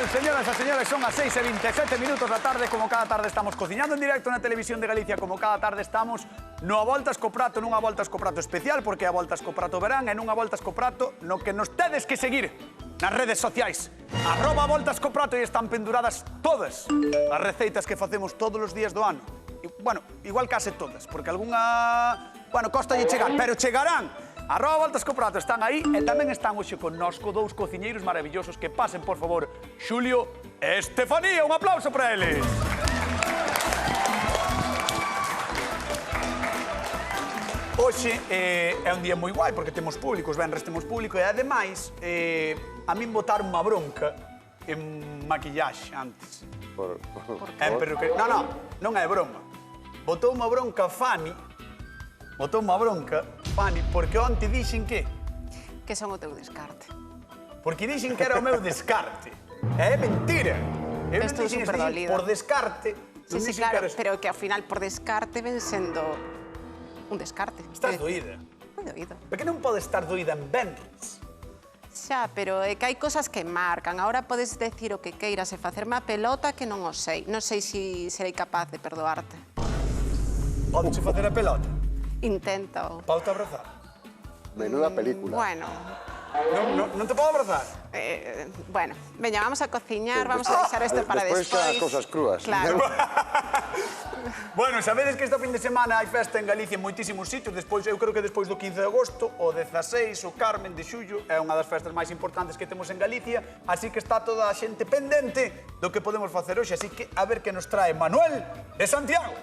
tal, señoras e señores? Son as 6:27 minutos da tarde. Como cada tarde estamos cociñando en directo na Televisión de Galicia. Como cada tarde estamos nunha Voltas co Prato, nunha Voltas co Prato especial, porque a Voltas co Prato verán, e nunha Voltas co Prato no que nos tedes que seguir nas redes sociais. @Voltas co Prato, e están penduradas todas as receitas que facemos todos os días do ano. E, bueno, igual case todas, porque algunha... Bueno, costa de chegar, pero chegarán. @Voltas co Prato están aí, e tamén están hoxe connosco dous cociñeiros maravillosos que pasen, por favor, Xulio e Estefanía. Un aplauso para eles. Hoxe é un día moi guai porque temos público, os venres temos público, e ademais a min botaron unha bronca en maquillaxe antes. Por Non, non é broma. Botou unha bronca Fanny, porque onte dixen que? Que son o teu descarte. Porque dixen que era o meu descarte. É mentira. Eu non Estou dixen super eso, dolida. por descarte. Sí, non sí, dixen claro, que era eso. pero que ao final por descarte ven sendo un descarte. Estás doída. Moi doído. Por que non podes estar doída en venres? Xa, pero é que hai cosas que marcan. Ahora podes decir o que queiras e facerme a pelota que non o sei. Non sei se serei capaz de perdoarte. Podes facer a pelota? Intento. Pauta abrazar? menuda película. Bueno, Non te podo abrazar? bueno, veña, vamos a cociñar, vamos a deixar isto para Despois despois. quedan cosas crúas. Claro. Bueno, sabedes que este fin de semana hai festa en Galicia en moitísimos sitios. Despois, eu creo que despois do 15 de agosto, o 16, o Carmen de Xullo, é unha das festas máis importantes que temos en Galicia, así que está toda a xente pendente do que podemos facer hoxe, así que a ver que nos trae Manuel de Santiago.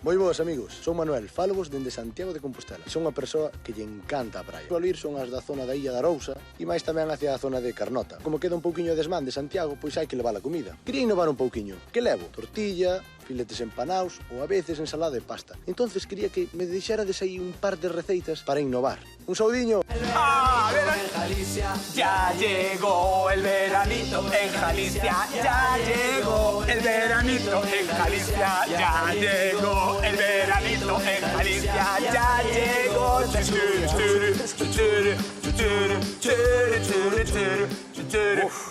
Moi boas, amigos. Son Manuel, fálvos dende Santiago de Compostela. Son unha persoa que lle encanta a praia. Ao ir son as da zona da Illa da Arousa e máis tamén hacia a zona de Carnota. Como queda un pouquiño de desmán de Santiago, pois hai que levar a comida. Quería innovar un pouquiño. Que levo? Tortilla, filetes empanaos ou a veces ensalada de pasta. Entonces quería que me deixarades aí un par de receitas para innovar. Un saudiño. Ya llegó el veranito en Galicia, ya llegó el veranito en Galicia, ya llegó el veranito en Galicia, ya llegó.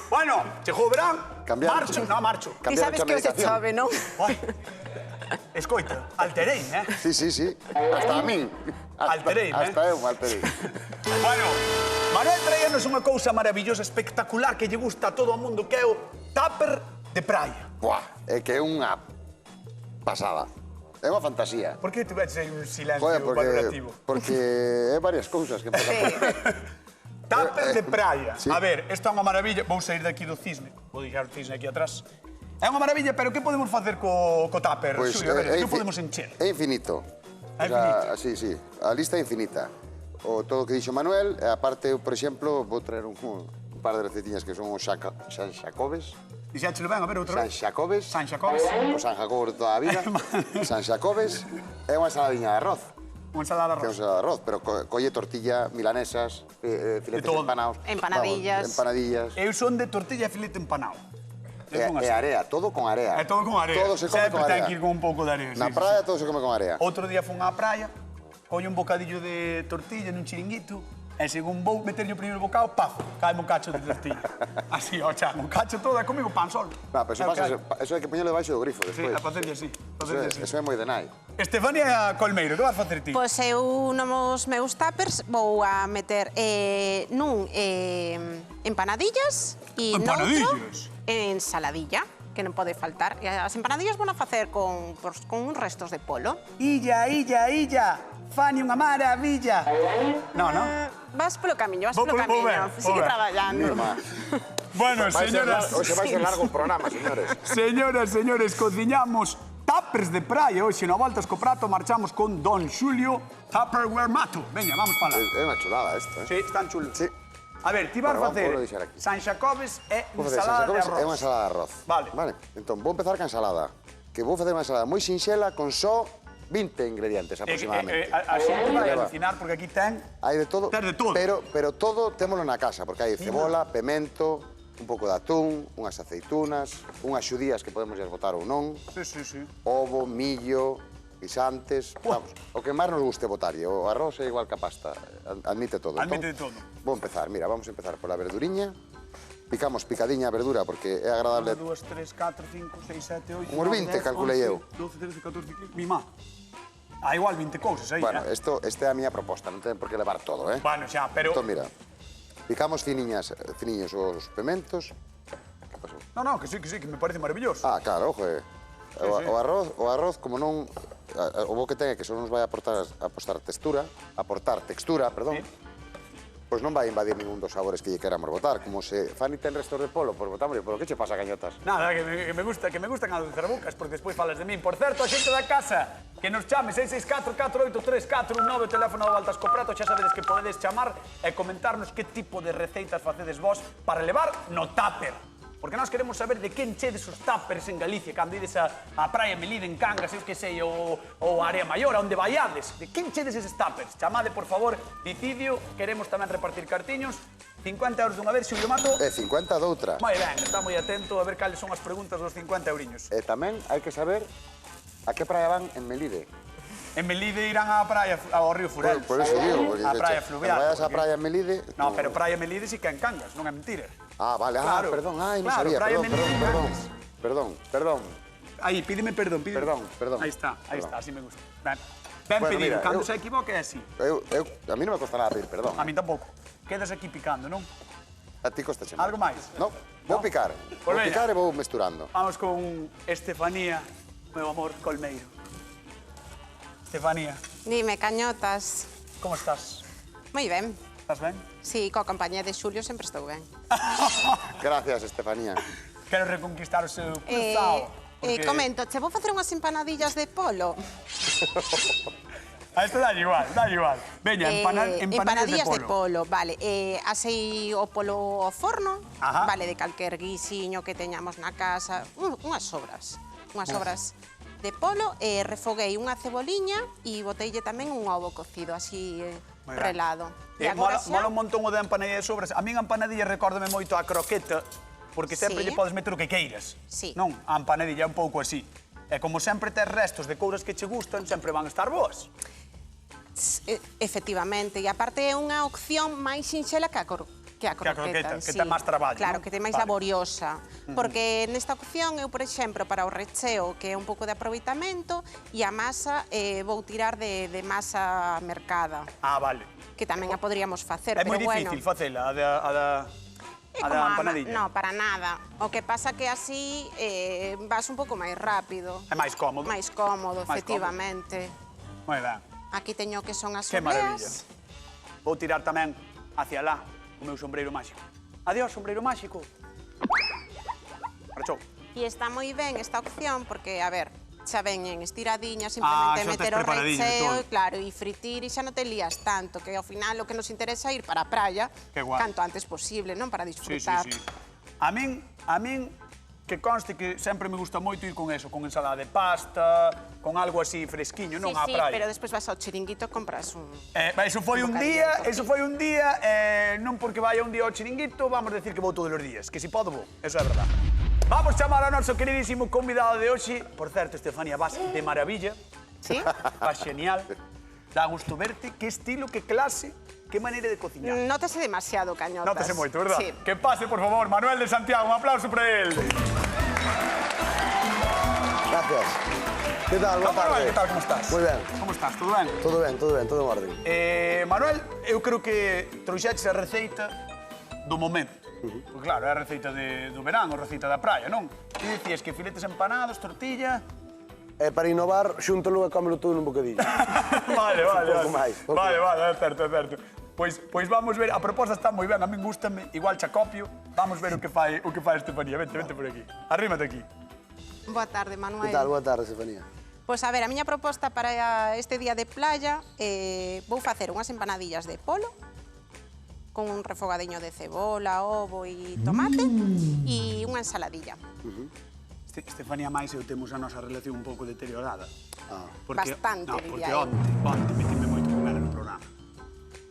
Bueno, chegou o verán. Cambiar. Marcho. Ti Cambiar sabes a que hoxe medicación. chove, non? Oi, escoita, alterei, Sí. Hasta a min. Alterei, Hasta eu me alterei. Bueno, Manuel traíanos unha cousa maravillosa, espectacular, que lle gusta a todo o mundo, que é o tupper de praia. Buah, é que é unha pasada. É unha fantasía. Por que tuveches aí un silencio Joder, valorativo? porque é varias cousas que pasan por... Tupper de praia. Sí. A ver, esta é unha maravilla. Vou sair daqui do cisne. Vou deixar o cisne aquí atrás. É unha maravilla, pero que podemos facer co tupper, Pois, Xulio? A ver, que infi- podemos encher? É infinito. É infinito? Sí. A lista é infinita. O todo o que dixo Manuel, e aparte, eu, por exemplo, vou traer un par de recetiñas que son os San Xacobes. Dixéchelo ben, a ver, outra San vez. Xacobes. San Xacobes. O San Jacobo de toda a vida. San Xacobes é unha ensaladiña de arroz. Unha ensalada de Que é unha arroz. ensalada de arroz, pero colle tortilla, milanesas, filetes todo. empanados. Empanadillas. Vamos, empanadillas. Eu son de tortilla e filete empanado. Eu son E así. area, todo con area. É todo con area. Todo se come Sempre con ten area. que ir con un pouco de area. Na sí, praia todo se come con area. Outro día fun á praia, collo un bocadillo de tortilla nun chiringuito, e según vou meterlle o primeiro bocado, paf, cae un cacho de tortilla. Así, ó, chan, un cacho todo, é comigo pan sol. No, pero eso hai que poñelo debaixo do grifo Sí, despois. a facerlle así, Eso é moi de nai. Estefania Colmeiro, que vas facer ti? Pois eu nos meus tuppers vou a meter empanadillas e noutro Empanadillas? ensaladilla, que non pode faltar. E as empanadillas vou a facer con uns restos de polo. Illa, Fani, unha maravilla. No, no. Vas polo camiño, Vou polo ben, camiño. Sigue vou ben. traballando. Bueno, señoras, Hoxe vai ser largo o programa, señores. señores, cociñamos tuppers de praia. Hoxe no Voltas co Prato marchamos con Don Xulio Tupperware Mato. Veña, vamos para lá. É unha chulada isto, Sí, están chulos. Sí. A ver, ti vas Bueno, facer vou deixar aquí. San Xacobes e Vou facer ensalada de San Xacobes arroz. e unha ensalada de arroz. Vale. Entón, vou empezar ca ensalada. Que vou facer unha ensalada moi sinxela con só 20 ingredientes aproximadamente. A xente vai Leva. alucinar porque aquí ten... Hai de todo, Ten de todo. pero todo témolo na casa, porque hai cebola, pemento, un pouco de atún, unhas aceitunas, unhas xudías que podemos botar ou non, Sí. ovo, millo, guisantes, vamos, o que máis nos guste botarlle. O arroz é igual que a pasta, admite todo. Admite Entón, todo. Vou empezar, mira, vamos a empezar pola verduriña. picamos picadiña a verdura, porque é agradable. 1, 2, 3, 4, 5, 6, 7, 8, Uns 20, calculei eu. 12, 13, 14, 15... Mi má. Há igual 20 cousas aí, Bueno, esta é a miña proposta, non ten por que levar todo, eh? Bueno, xa, pero... Entón, mira, picamos finiños os pementos. Que pasou? No, que sí, que me parece maravilloso. Ah, claro, ojo, Sí. o arroz, como non... O bo que ten é que só nos vai aportar textura, perdón, pois non vai invadir ningún dos sabores que lle queramos botar. Como se Fanny ten restos de polo, pois botamos polo. Que che pasa, gañotas? Nada, que me gustan as de Cerabocas, porque despois falas de min. Por certo, a xente da casa, que nos chame 664-483-419, o teléfono da Voltas co Prato, xa sabedes que podedes chamar e comentarnos que tipo de receitas facedes vos para levar no tupper. Porque nós queremos saber de que enchedes os tuppers en Galicia, cando ides a Praia Melide, en Cangas, eu que sei, ou Área Maior, onde vaiades. De que enchedes eses tuppers? Chamade, por favor, dicidio, queremos tamén repartir cartiños. 50 euros dunha vez, Xulio Mato. E 50 doutra. Moi ben, está moi atento a ver cales son as preguntas dos 50 euriños. E tamén hai que saber a que praia van en Melide. En Melide irán á praia, ao río Furel. Por eso digo, porque a praia fluvial. Cando vayas á praia en Melide... No, pero praia Melide sí que é en Cangas, non é mentira. Ah, vale, Claro, perdón, non claro, sabía, praia Melide en Cangas. Perdón. Aí, pídeme perdón. Perdón. Aí está, así me gusta. Ben Bueno, pedido, mira, cando se equivoque é así. A mí non me costa nada pedir perdón. A mí tampouco. Quedas aquí picando, non? A ti costa chamar. Algo máis? No, vou picar. Pois Vou veña. picar e vou mesturando. Vamos con Estefanía, meu amor colmeiro. Estefanía, Dime, cañotas. como estás? Moi ben. Estás ben? Sí, coa compañía de Xulio sempre estou ben. Gracias, Estefanía. Quero reconquistar o seu cruzado. porque- Comento, che vou facer unhas empanadillas de polo. A isto dá igual. Veña, empanadillas de polo. Vale. Asei o polo ao forno, Ajá. vale, de calquer guisiño que teñamos na casa, unhas sobras de polo, refoguei unha ceboliña e boteille tamén un ovo cocido, así Moi ben. relado. Mola un montón o de empanadilla de sobras. A min a empanadilla recórdame moito a croqueta, porque sempre Sí. lle podes meter o que queiras. Sí. Non, a empanadilla é un pouco así. E como sempre tes restos de couras que che gustan, sempre van a estar boas. Efectivamente, e aparte é unha opción máis sinxela que a croqueta, que ten máis traballo, claro, non? que ten máis Vale. laboriosa. Porque nesta opción eu, por exemplo, para o recheo, que é un pouco de aproveitamento, e a masa vou tirar de masa mercada, Ah, vale. que tamén a podríamos facer, É pero moi bueno. difícil facela, a É da como empanadilla. No, para nada. O que pasa que así vas un pouco máis rápido. É máis cómodo. Máis cómodo, Máis efectivamente. Moi ben. Aquí teño que son as Que maravilla. obleas. Vou tirar tamén hacia lá o meu sombreiro máxico. Adiós, sombreiro máxico. Marchou. E está moi ben esta opción porque, a ver, xa veñen estiradiñas, Ah, simplemente xa meter tes o preparadiño e recheo, todo. e claro, e fritir e xa non te lías tanto, que ao final o que nos interesa é ir para a praia Que guai. canto antes posible, non? Para disfrutar. Sí. A min, que conste que sempre me gusta moito ir con eso, con ensalada de pasta, con algo así fresquiño, non á Sí, praia. pero despois vas ao chiringuito e compras un... Eso foi un día, non porque vaya un día ao chiringuito, vamos a decir que vou todos os días, que si podo vou, eso é verdad. Vamos chamar ao noso queridísimo convidado de hoxe. Por certo, Estefanía, vas de maravilla, Sí? vas genial, dá gusto verte, que estilo, que clase, que maneira de cociñar. Nótase demasiado, cañotas. Nótase moito, verdad? Sí. Que pase, por favor, Manuel de Santiago, un aplauso para él. Gracias. Que tal? Boa Manuel, tarde. que tal, como estás? Moi ben. Como estás, todo ben? Todo ben, todo en orden. Manuel, eu creo que trouxeches a receita do momento. Porque claro, é a receita do verán, a receita da praia, non? E dicías que filetes empanados, tortilla... E para innovar, xúntalo e cómelo todo nun bocadillo. Vale. pouco máis, pouco Vale, é certo. Pois vamos ver, a proposta está moi ben, a min gústame, igual xa copio. Vamos ver o que fai Estefanía. Vente por aquí. Arrímate aquí. Boa tarde, Manuel. Que tal? Boa tarde, Estefanía. Pois a ver, a miña proposta para este día de playa vou facer unhas empanadillas de polo con un refogadeño de cebola, ovo e tomate e unha ensaladilla. Estefanía máis eu temos a nosa relación un pouco deteriorada. Bastante, porque diría eu. onte metime moito con ela no programa.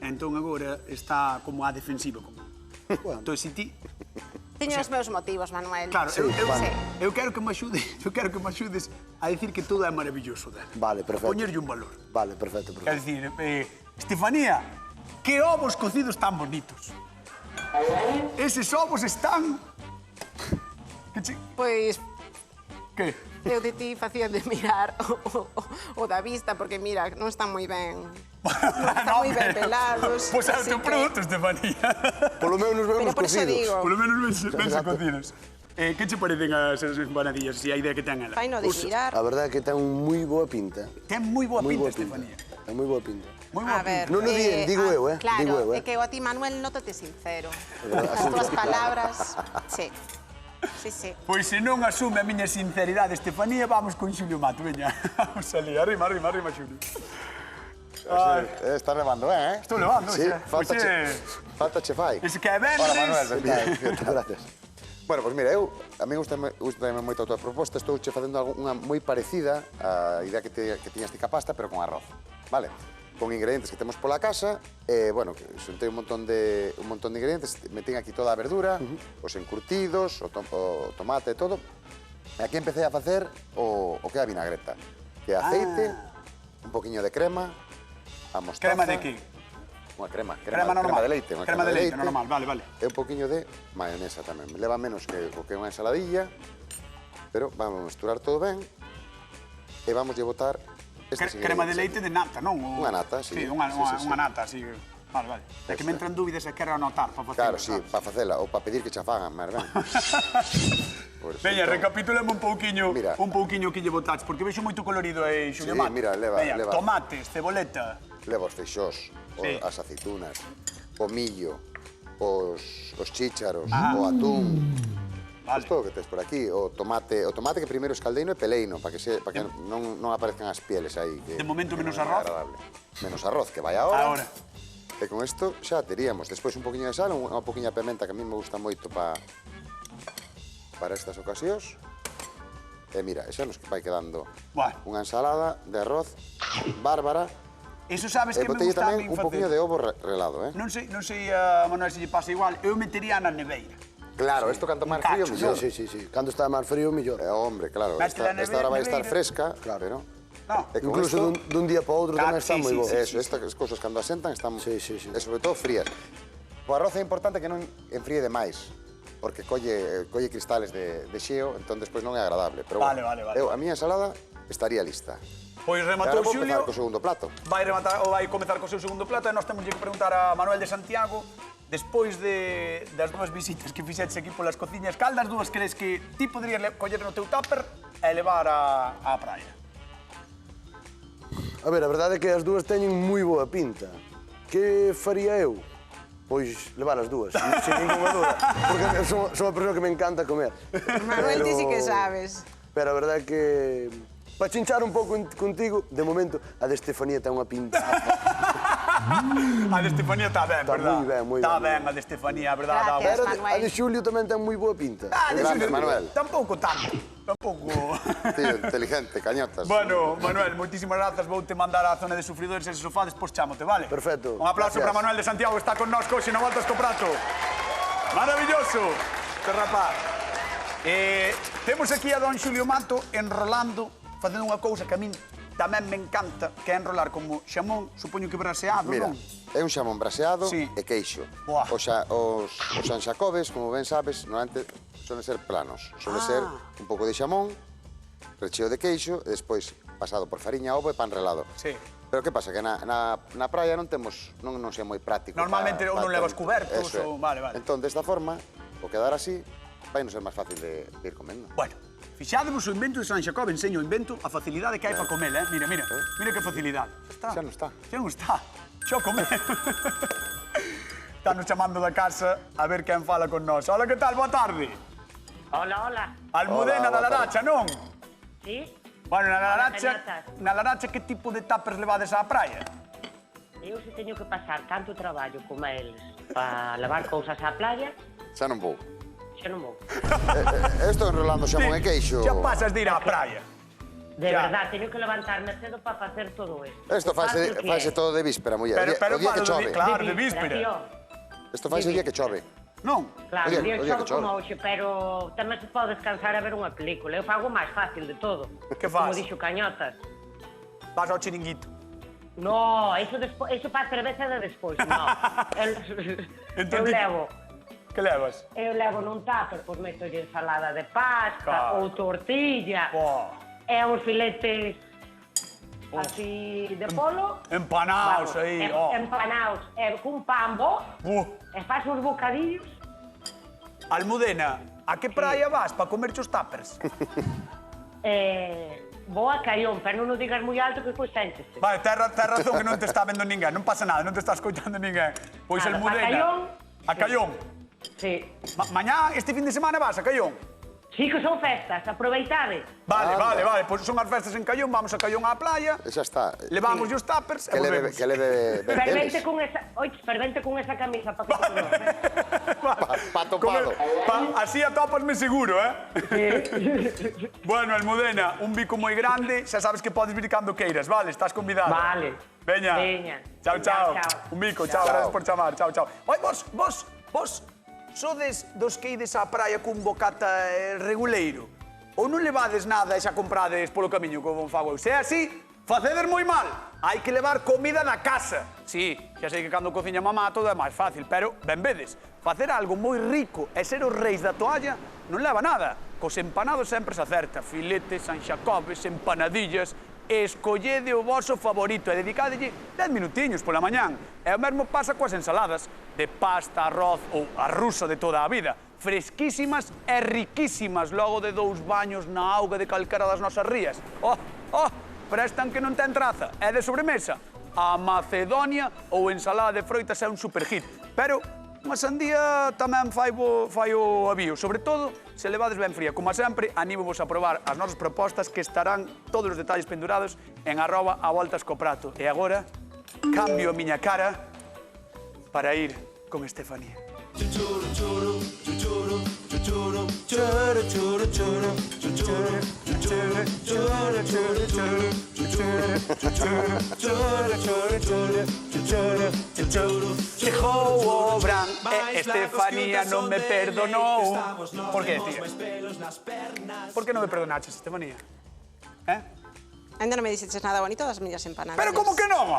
Entón agora está como a defensiva comigo. Entón, se ti... Teño os meus motivos, Manuel. Claro, Sí. eu quero que me axudes a decir que todo é maravilloso dela. Vale, perfecto. Poñerlle un valor. Vale, perfecto. Quer dicir, Estefanía, que ovos cocidos tan bonitos. Eses ovos están... Pois Que? eu de ti facía de mirar o da vista, porque mira, non están moi ben. Non están moi ben pelados. Pois é o así teu que- produto, Estefanía. Polo menos Pero vemos por eso cocidos. digo, Polo menos ben se Exacto. cocidos. Que che parecen as empanadillas, e a idea que ten ela? fai no de mirar. A verdade é que ten moi boa pinta. Ten moi boa Moi pinta, boa pinta. Estefanía. Ten moi boa pinta. Moi boa A ver, pinta. Non o di, digo eu, Claro, digo eu, é que eu a ti, Manuel, nótate sincero. As túas palabras, sí. Sí, sí. Pois se non asume a miña sinceridade, Estefanía, vamos con Xulio Mato, veña. Vamos ali, arrima, Xulio. Ai, Está levando ben, estou levando, Sí, xa. Pois falta che fai. ese que é venres... Hola, Manuel, ben. Gracias. Bueno, pois mira, a mí gustame moito a tua proposta. Estou che facendo unha moi parecida á idea que tiñas ti ca pasta, pero con arroz. Vale? Con ingredientes que temos pola casa, bueno, que xuntei un montón de ingredientes, metín aquí toda a verdura, os encurtidos, o tomate e todo. E aquí empecé a facer o que é a vinagreta, que é aceite, un poquinho de crema, a mostaza... Crema de que? Unha crema Normal. de leite. Unha Crema de leite, normal, vale. E un poquinho de maionesa tamén. Leva menos que o que é unha ensaladilla, pero vamos a mesturar todo ben e vamos a botar estes Crema de ingredientes leite de nata, non? Unha nata, sí. Sí, unha Sí. nata, sí. Vale. É que me entran dúbidas e quero anotar para facelo. Claro, sí, para facela ou para pedir que cha fagan, máis ben. Por eso, Veña, entón, recapitulemos Mira. un pouquiño que lle botaches, porque vexo moito colorido aí, Xulio Sí, Mato. mira, leva- Veña, leva. tomates, ceboleta, Leva os feixós, Sí. as aceitunas, o millo, os chícharos, o atún. vale. Isto que tes por aquí, o tomate que primeiro escaldeino e peleino, para que non aparezcan as pieles aí. Que, De momento que menos non é arroz. agradable. Menos arroz, que vai ahora. Ahora. E con isto xa teríamos. Despois un poquinho de sal, unha poquinha de pementa que a mí me gusta moito para estas ocasións. E mira, xa nos vai quedando Bueno. unha ensalada de arroz bárbara. Eso sabes E que me botelle gusta a tamén min un poquinho facer. de ovo relado, eh? Non sei, Manuel, se lle pasa igual. Eu metería na neveira. Claro, isto canto máis Un frío, cacho, mellor. Sí. Cando está máis frío, mellor. Hombre, claro, Métela esta hora vai estar neveira. fresca, pero... No. E con Incluso isto- dun día para outro Claro, tamén está sí, moi sí, bo. sí. Eso, estas cousas cando asentan están... Sí. E sobre todo frías. O arroz é importante que non enfríe demais, porque colle cristales de xeo, entón despois non é agradable. Pero Vale. a miña ensalada estaría lista. Pois E rematou agora vou Xulio. empezar co segundo plato. Vai comezar co seu segundo plato e nós temos que preguntar a Manuel de Santiago, despois das dúas visitas que fixetes aquí polas cociñas, cal das dúas crees que ti podrías coller no teu tupper e levar á praia? A ver, a verdade é que as dúas teñen moi boa pinta. Que faría eu? Pois levar as dúas, sin ninguna dúda. Porque son unha persoa que me encanta comer. Manuel, ti sí que sabes. Pero a verdade é que... Para chinchar un pouco contigo, de momento, a de Estefanía ten unha pinta. A de Estefanía está ben, Está verdad? moi ben, moi Está ben. ben a de Estefanía, verdad? Gracias. Pero Manuel. a de Xulio tamén ten moi boa pinta. Ah, de Gracias, Xulio, Manuel. Tampouco tanto. Tampouco... Tío, inteligente, cañotas. Bueno, Manuel, moitísimas grazas. Voute mandar á zona de sufridores ese sofá, despois chámote, vale? Perfecto. Un aplauso Gracias. para Manuel de Santiago, está con nós hoxe no Voltas co Prato. Maravilloso, este rapaz. Temos aquí a don Xulio Mato enrolando, facendo unha cousa que a min tamén me encanta, que é enrolar como xamón, supoño que braseado, Mira, non? é un xamón braseado Sí. e queixo. Buah. Os sanxacobes, como ben sabes, normalmente suelen ser planos. Suele ser un pouco de xamón, recheo de queixo, e despois pasado por fariña, ovo e pan relado. Sí. Pero que pasa? Que na praia non temos, non é moi práctico. Normalmente ou non levas cubertos, Eso é. ou- vale. Entón, desta forma, o quedar así, vai non ser máis fácil de ir comendo. Bueno, fixádemos o invento de San Xacob, enseño o invento, a facilidade que hai para comer, eh? Mira que facilidade. Xa non está. Xa non está. Xa o comer. Están nos chamando da casa a ver quen fala con nós. Hola, que tal? Boa tarde. Hola. Almudena Hola, da boa tarde. Laracha, non? Sí? Bueno, Hola, cañotas. na Laracha que tipo de tuppers levades á praia? Eu se teño que pasar tanto traballo como eles para levar cousas á playa, Xa non vou. xa non vou. Estou enrolando xamón e queixo. Xa pasas de ir á praia. De Ya. verdad, teño que levantarme cedo para facer todo isto. Isto faise Fácil que é. todo de víspera, muller. Pero o día que falo chove. claro, de víspera. tío. Isto faise o día que chove. Non? Claro, O o día día que chove chove. como hoxe, pero tamén se pode descansar a ver unha película. Eu fago o máis fácil de todo. Que fas? Como dixo Cañotas. Vas ao chiringuito. No, eso para a cerveza de despois, no. Eu Entón, levo Que levas? Eu levo nun tupper, pois metolle ensalada de pasta ou tortilla. E uns filetes así de polo. Empanaos aí, Empanaos. E cun pan bo. E faz uns bocadillos. Almudena, a que praia vas para comer os tuppers? Vou a Caión, pero non o digas moi alto que pois sénteste. Vale, ten razón que non te está vendo ninguén, non pasa nada, non te está escoitando ninguén. Pois Almudena... A Caión. A Caión? Sí. Mañá, este fin de semana vas a Caión? Sí que son festas, aproveitade. Vale, pois son as festas en Caión, vamos a Caión á playa. Xa está. Levamos os tuppers e volvemos. Que leve Fervente con esa camisa para que te Pa topado. Así atópasme seguro, Bueno, Almudena, un bico moi grande, xa sabes que podes vir cando queiras, vale? Estás convidada. Vale. Veña. Chao. Un bico, chao, gracias por chamar, chao. Oi, vos, sodes dos que ides á praia cun bocata reguleiro? Ou non levades nada e xa comprades polo camiño como fago eu? Se é así, facedes moi mal. Hai que levar comida da casa. Sí, xa sei que cando cociña mamá todo é máis fácil, pero ben vedes, facer algo moi rico e ser os reis da toalla non leva nada. Cos empanados sempre se acerta. Filetes, sanxacobes, empanadillas... Escollede o voso favorito e dedicádelle 10 minutiños pola mañán. E o mesmo pasa coas ensaladas de pasta, arroz ou a rusa de toda a vida. Fresquísimas e riquísimas logo de 2 baños na auga de calquera das nosas rías. Prestan que non ten traza. E de sobremesa, a macedonia ou ensalada de froitas é un superhit. Pero unha sandía tamén fai o avío, sobre todo se levades ben fría. Como sempre, anímovos a probar as nosas propostas que estarán todos os detalles pendurados en @avoltascoprato. E agora, cambio a miña cara para ir con Estefanía. Chegou o Bran e Estefanía non me perdonou. Por que, tía? Por que non me perdonaches, Estefanía? Ainda non me dixeches nada bonito das miñas empanadillas. Pero como que non?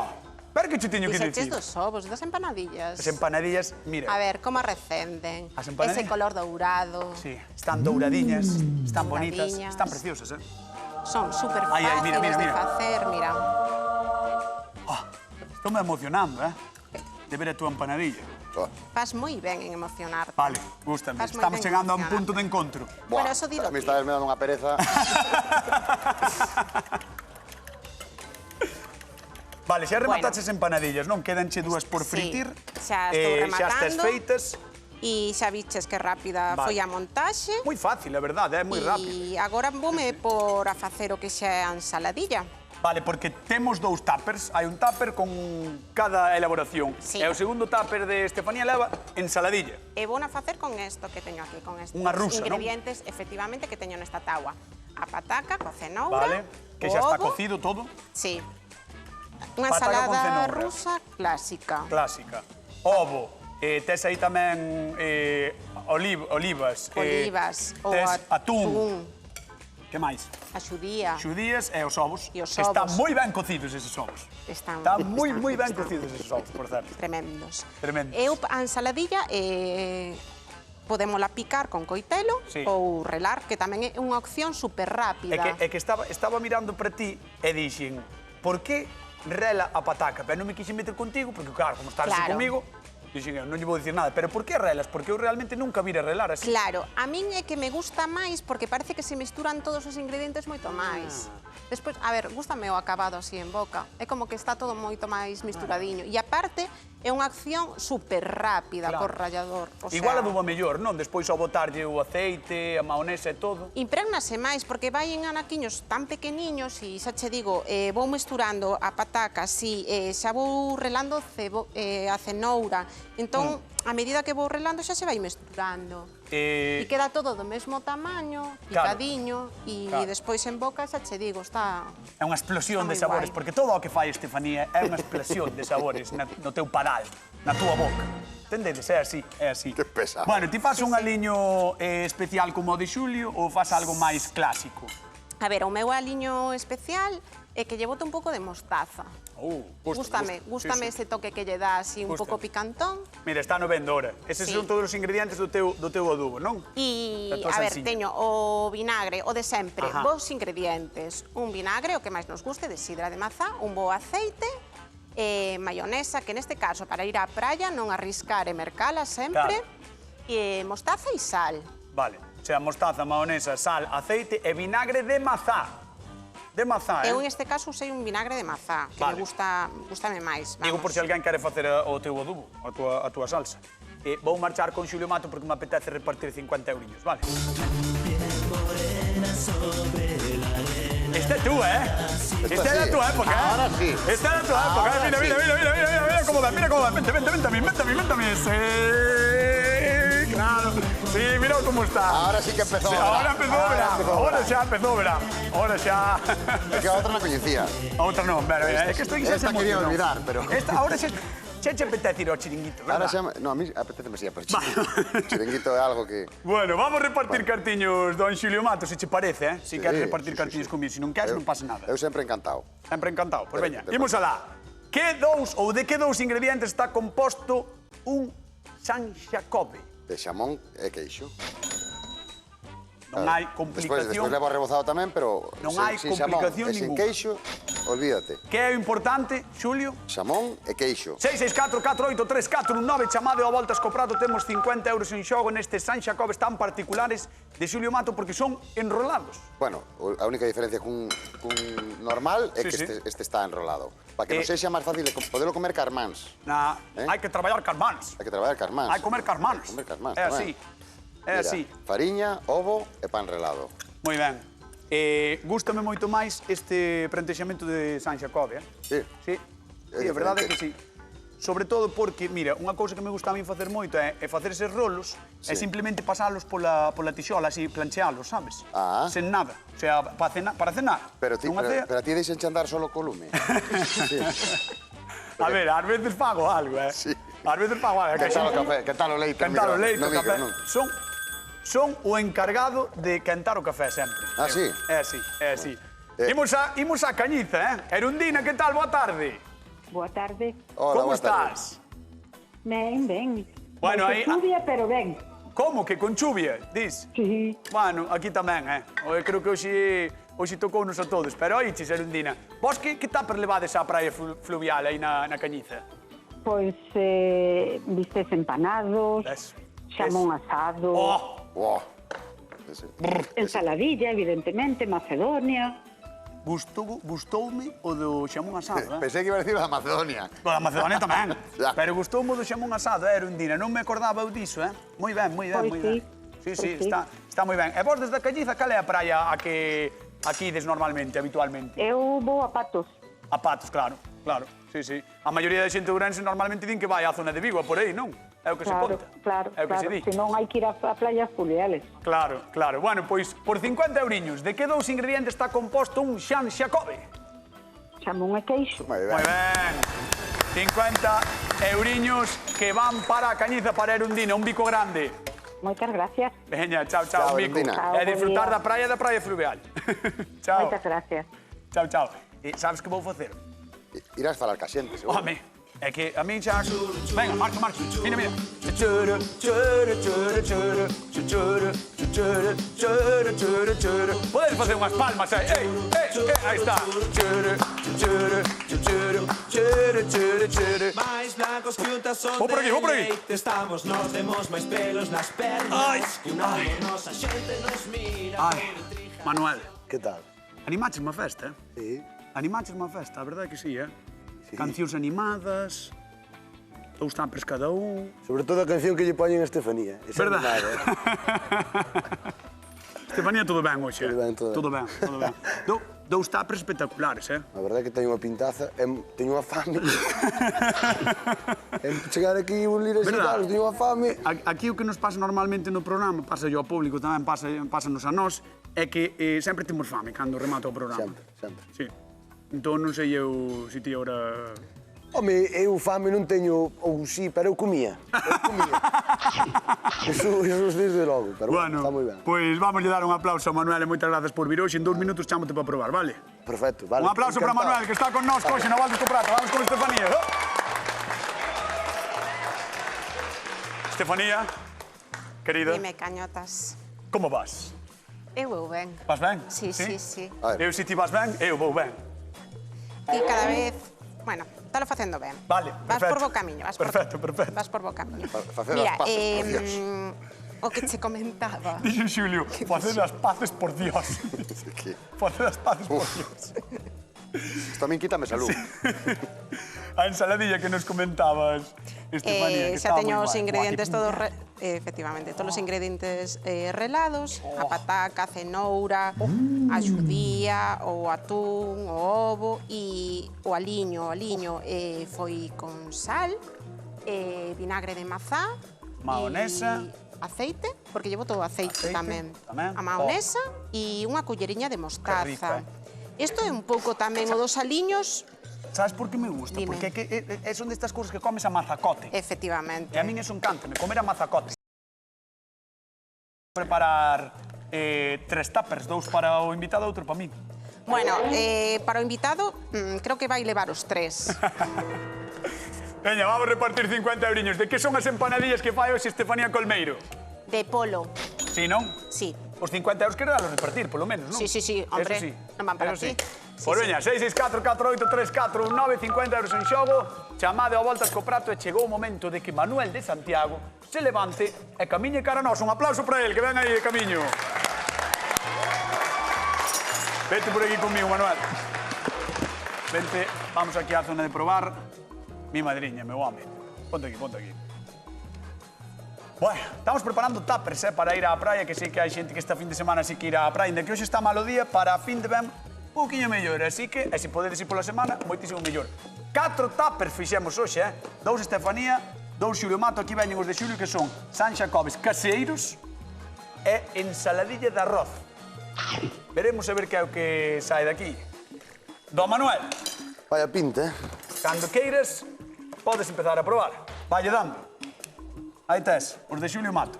Pero que che teño que dicir? Dixeches dos ovos, das empanadillas. As empanadillas, mira. A ver, como recenden. As empanadillas? Ese color dourado. Sí, están douradiñas, están bonitas, Douradiñas. están preciosas, Son súper Ai, ai, mira, fáciles mira, de mira. facer, mira. Estou me emocionando, de ver a túa empanadilla. Vas moi ben en emocionarte. Vale, gústame. Estás moi Estamos ben chegando a un emocionante. punto de encontro. Bueno, eso dilo A mí ti. esta vez me dan unha pereza. Vale, xa remataches empanadillas, non? Quedanche dúas por fritir. Xa estou rematando. Xa estás feitas. E xa viches que rápida Vale. foi a montaxe. Moi fácil, a verdade, é moi rápido. E agora voume por a facer o que xa é a ensaladilla. Vale, porque temos 2 tuppers. Hai un tupper con cada elaboración. Sí. E o segundo tupper de Estefanía leva ensaladilla. E vou a facer con isto que teño aquí, con estes Unha rusa, non? ingredientes, efectivamente, que teño nesta táboa. A pataca, co cenoura, Vale, que o xa está ovo. cocido todo. Sí. Unha Pataca con ensalada cenoura. rusa clásica. Clásica. Ovo. Tes aí tamén olivas. Olivas, ou tes atún. atún, Que máis? a xudía. Xudías e os ovos. E os Que están ovos. moi ben cocidos eses ovos. Están moi ben están. cocidos eses ovos, por certo. Tremendos. Tremendos. Eu, a ensaladilla, podémola picar con coitelo Sí. ou relar, que tamén é unha opción super rápida. É que estaba mirando para ti e dixen, por que rela a pataca? Pero non me quixen meter contigo, porque claro, como estás Claro. comigo, dixen, eu non lle vou dicir nada. Pero por que relas? Porque eu realmente nunca vira relar así. Claro, a min é que me gusta máis porque parece que se mesturan todos os ingredientes moito máis. Despois, a ver, gústame o acabado así en boca. É como que está todo moito máis misturadiño. E aparte, é unha acción super rápida Claro. co rallador. O Igual sea, adubo mellor, non? Despois ao botarlle o aceite, a maonesa e todo. Imprégnase máis, porque vai en anaquiños tan pequeniños e xa che digo, vou mesturando a pataca así, xa vou relando a cenoura. Entón, a medida que vou relando xa se vai mesturando. E queda todo do mesmo tamaño, Claro. picadiño, e Claro. despois en boca xa che digo, está... É unha explosión de Está moi sabores, guai. porque todo o que fai Estefanía é unha explosión de sabores no teu padal, na túa boca. Entendedes? É así, é así. Que pesado. Bueno, ti fas un aliño especial como o de Xulio ou fas algo máis clásico? A ver, o meu aliño especial é que lle boto un pouco de mostaza. Gústame ese toque que lle dá así un pouco picantón. Mira, está no vendo ahora. Eses son todos os ingredientes do teu adubo, non? E, a ver, teño o vinagre, o de sempre, vos ingredientes. Un vinagre, o que máis nos guste, de sidra de mazá, un bo aceite, maionesa, que neste caso, para ir á praia, non arriscar e mercala sempre, e mostaza e sal. Vale, o sea, mostaza, maionesa, sal, aceite e vinagre de mazá. De mazá, Eu, en este caso, usei un vinagre de mazá, que me gustame máis. Digo por se alguén quere facer o teu adubo, a tua salsa. Vou marchar con Xulio Mato porque me apetece repartir 50 eurillos, vale? Este é tú, Este é da tua época, Ahora sí. Este é da tua época, mira como dá, vente a mí. Claro, sí, mira cómo está. Ahora sí que empezó. Ahora empezó, verá. Ahora xa. É que a outra non coñecía. A outra non, pero é que estoy Esta quería olvidar, pero... Ahora xa che apetece ir ao chiringuito, Ahora verdad? xa... No, a mí apeteceme sí, pero chiringuito é algo que... Bueno, vamos a repartir cartiños, don Xulio Mato, se che parece, Si queres repartir cartiños comigo, se non queres, non pasa nada. Eu sempre encantado. Sempre encantado. Pois veña, imos alá. De que dous ingredientes está composto un San Jacobe? De xamón e queixo. Non hai complicación. Despois levo rebozado tamén, pero... Non hai complicación ninguna. E sin ninguna. queixo, olvídate. Que é o importante, Xulio? Xamón e queixo. 664-483-419, chamado a voltas co prato, temos 50 euros en xogo nestes San Jacobes tan particulares de Xulio Mato porque son enrolados. Bueno, a única diferencia cun normal é que este está enrolado. Para que non sexa máis fácil podelo comer carmáns. Hai que traballar carmáns. Hai que traballar carmáns. Hai que comer carmáns. É así. É así. Fariña, ovo e pan relado. Moi ben. Gústame moito máis este prentexamento de San Jacobe, Sí. Sí, a verdade é que sí. Sobre todo porque, mira, unha cousa que me gusta a mí facer moito é facer eses rolos e simplemente pasalos pola tixola, así, planchealos, sabes? Sen nada. O sea, para cenar. Pero a ti deixen andar solo co lume. Sí. A ver, ás veces fago algo, Sí. Ás veces fago algo. Que tal o café, que tal o leite. Cantar o leite, o café. Non. Son o encargado de cantar o café sempre. Ah, sí? É así. Imos a Cañiza, Erundina, que tal? Boa tarde. Boa tarde. Hola, Como boa tarde. estás? Ben. Bueno, aí... Chuvia, pero ben. Como que con chuvia, dis? Sí. Bueno, aquí tamén, Creo que hoxe tocounos a todos. Pero aí, Erundina, vos que tapas levades á praia fluvial aí na Cañiza? Pois vistes empanados, xamón asado, ensaladilla, evidentemente, macedonia. Gustoume o do xamón asado, Pensei que iba a decir o da Macedonia. O da Macedonia tamén. Pero gustoume o do xamón asado, Erundina. Non me acordaba eu diso, Moi ben. Sí, está moi ben. E vos desde a Cañiza, cal é a praia a que aquí ides normalmente, habitualmente? Eu vou a Patos. A Patos, claro. Sí. A maioría da xente ourense normalmente din que vai á zona de Vigo, por aí, non? É o que se conta. Claro. Se non hai que ir a playas fluviales. Claro. Bueno, pois, por 50 euriños, de que dous ingredientes está composto un San Jacobe? Xamón e queixo. Moi ben. Moi ben. 50 euriños que van para a Cañiza, para Erundina, un bico grande. Moitas gracias. Veña, chao, un bico. Erundina. E disfrutar da praia fluvial. Chao. Moitas gracias. Chao. E sabes que vou facer? Irás falar ca xente, seguro. Home, é que a min xa... Venga, marcha. Mira. Podes facer unhas palmas aí. Aí está. Mais blancos que un tazón Vou por aquí. leite. Estamos, nos temos máis pelos nas pernas. Que unha de nosa xente nos mira. Manuel, Que tal? animaches unha festa, Sí. Animaches unha festa, a verdade que sí, Cancións animadas, dous tampes cada un... Sobre todo a canción que lle poñen a Estefanía. Esa Verdad? animada, Estefanía, todo ben hoxe, Todo ben. Todo ben. Dous tapes espectaculares, A verdade é que teño unha pintaza, teño unha fame. Chegar aquí un lires e tal, teño unha fame. Aquí o que nos pasa normalmente no programa, pasa yo ao público tamén, pásanos a nós, é que sempre temos fame cando remata o programa. Sempre. Sí. Entón non sei eu se ti agora Home, eu fame non teño, ou sí, pero eu comía. Eso desde logo, pero Bueno, está moi ben. pois vamos a dar un aplauso a Manuel e moitas grazas por vir hoxe. En 2 minutos chámote para probar, vale? Perfecto, vale. Un aplauso para Encantado. Manuel, que está con nós hoxe na Voltas co Prato. Vamos con Estefanía. Estefanía, querida, Dime, cañotas. como vas? Eu vou ben. Vas ben? Sí, sí, sí. A ver. Eu, se ti vas ben, eu vou ben. E cada vez, bueno, estalo facendo ben. Vale, Vas perfecto. por bo camiño, vas por... Perfecto, perfecto. Vas por bo camiño. Facer as paces, por Dios. O que che comentaba. Dixo Xulio, facer as paces por Dios. Que- Facer as paces por Dios. Isto a min quítame salud. A ensaladilla que nos comentabas, Estefanía, que Xa estaba teño moi os guai. ingredientes Guai, todos, efectivamente, todos os ingredientes relados, a pataca, a cenoura, a xudía, o atún, o ovo e o aliño. O aliño foi con sal, vinagre de mazá, Maonesa. e aceite, porque llevo todo aceite, Aceite tamén. tamén. A maonesa e unha culleriña de mostaza. rico, Isto é un pouco tamén o dos aliños, Sabes por que me gusta? Dime. Porque son destas cousas que comes a mazacote. efectivamente. E a min eso encanta, me comer a mazacote. Preparar 3 tuppers, 2 para o invitado e outro para min. Bueno, para o invitado, creo que vai levar os 3. Veña, vamos a repartir 50 euriños. De que son as empanadillas que fai hoxe Estefanía Colmeiro? De polo, Si, non? sí. Os 50 euros quero dalos repartir, polo menos, non? Sí, sí, sí, hombre, Eso sí. non van para Eso sí. ti. Sí, Pois sí. veña, 664-483419, 50 euros en xogo, chamade ao Voltas co Prato e chegou o momento de que Manuel de Santiago se levante e camiñe cara a nós. Un aplauso para él, que ven aí de camiño. Vete por aquí conmigo, Manuel. Vente, vamos aquí á zona de probar. Mi madriña, meu home. Ponte aquí, ponte aquí. Bueno, estamos preparando tuppers para ir á praia, que sei que hai xente que esta fin de semana sí que irá á praia, ainda que hoxe está malo día, para a fin de ben un pouquiño mellor, así que, e se podedes ir pola semana, moitísimo mellor. 4 tuppers fixemos hoxe, 2 Estefanía, 2 Xulio Mato, aquí veñen os de Xulio, que son San Xacobes caseiros e ensaladilla de arroz. Veremos a ver que é o que sai daqui. Don Manuel, Vaya pinta, cando queiras, podes empezar a probar. Valle dando. Aí tes, os de Xulio Mato.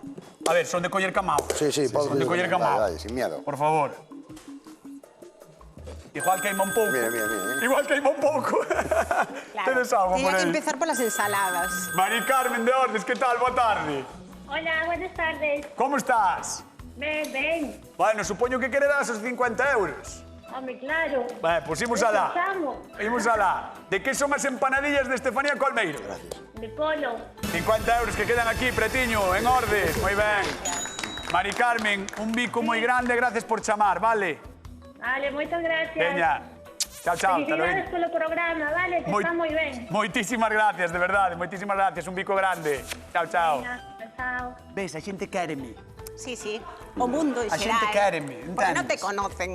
A ver, son de coller camao. Sí, Son de coller camao. Dale, sin miedo. Por favor. Igual queima un pouco. Mira, mira, mira. Igual queima un pouco. Tedes algo por Tiña que aí. empezar polas ensaladas. Mari Carmen de Ordes, que tal? Boa tarde. Hola, buenas tardes. Como estás? Ven, ven. Bueno, supoño que quererás os 50 euros. Hombre, claro. Bueno, pues imos alá. Empezamos. Imos alá. De que son as empanadillas de Estefanía Colmeiro? De polo. 50 euros que quedan aquí, pretiño, en Ordes. Moi ben. Mari Carmen, un bico moi grande, gracias por chamar, vale? Vale, moitas gracias. Veña. Chao, chao. hasta luego. Felicidades polo programa, vale, que está moi ben. Moitísimas gracias, de verdade, moitísimas gracias. Un bico grande. Chao, chao. Venga, chao. Ves, a xente quéreme. Sí, sí. O mundo en A xeral. xente quéreme, Porque non te entendes? conocen.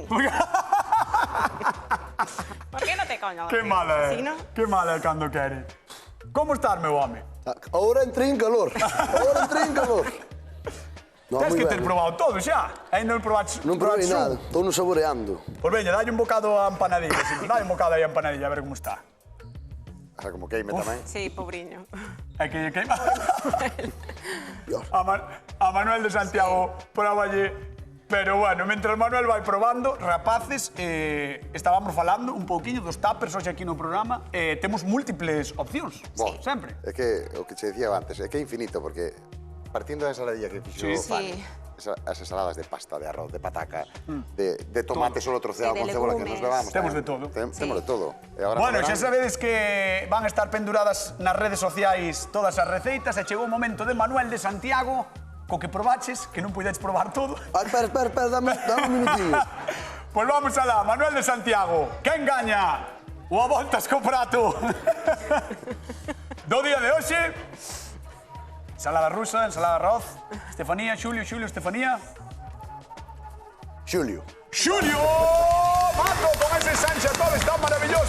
Por que non te conocen? Que mala é. Sí, no? Que mala é cando quere. Como estás, meu home? Ahora entré en calor. Ahora entré en calor. No, Tens moi que ben. ter probado todo xa. Ainda non probaches. Non provei nada, estou no saboreando. Pois veña, dalle un bocado a empanadilla. Sí. Dalle un bocado aí a empanadilla, a ver como está. O sea, como queime tamén. Sí, pobriño. É que lle queima. A Manuel de Santiago proballe. Pero bueno, mentras Manuel vai probando, rapaces, estábamos falando un pouquiño dos tuppers hoxe aquí no programa. Temos múltiples opcións, sempre. É que o que che decía antes, é que é infinito, porque partindo da ensaladilla que fixo Sí. Fanny, as ensaladas de pasta, de arroz, de pataca, de tomate solo troceado De con cebola que legumes. nos bebamos. Temos tamén. de todo. Temos de todo. E agora Bueno, no xa verán, sabedes que van a estar penduradas nas redes sociais todas as receitas e chegou o momento de Manuel de Santiago co que probaches, que non puidedes probar todo. Ah, espera, dame un minutinho. Pois vamos alá, Manuel de Santiago. Quen gaña o a Voltas co Prato do día de hoxe? Ensalada rusa, ensalada de arroz. Estefanía, Xulio, Estefanía. Xulio. ¡Xulio! ¡Mato con ese San Xacobes tan maravilloso!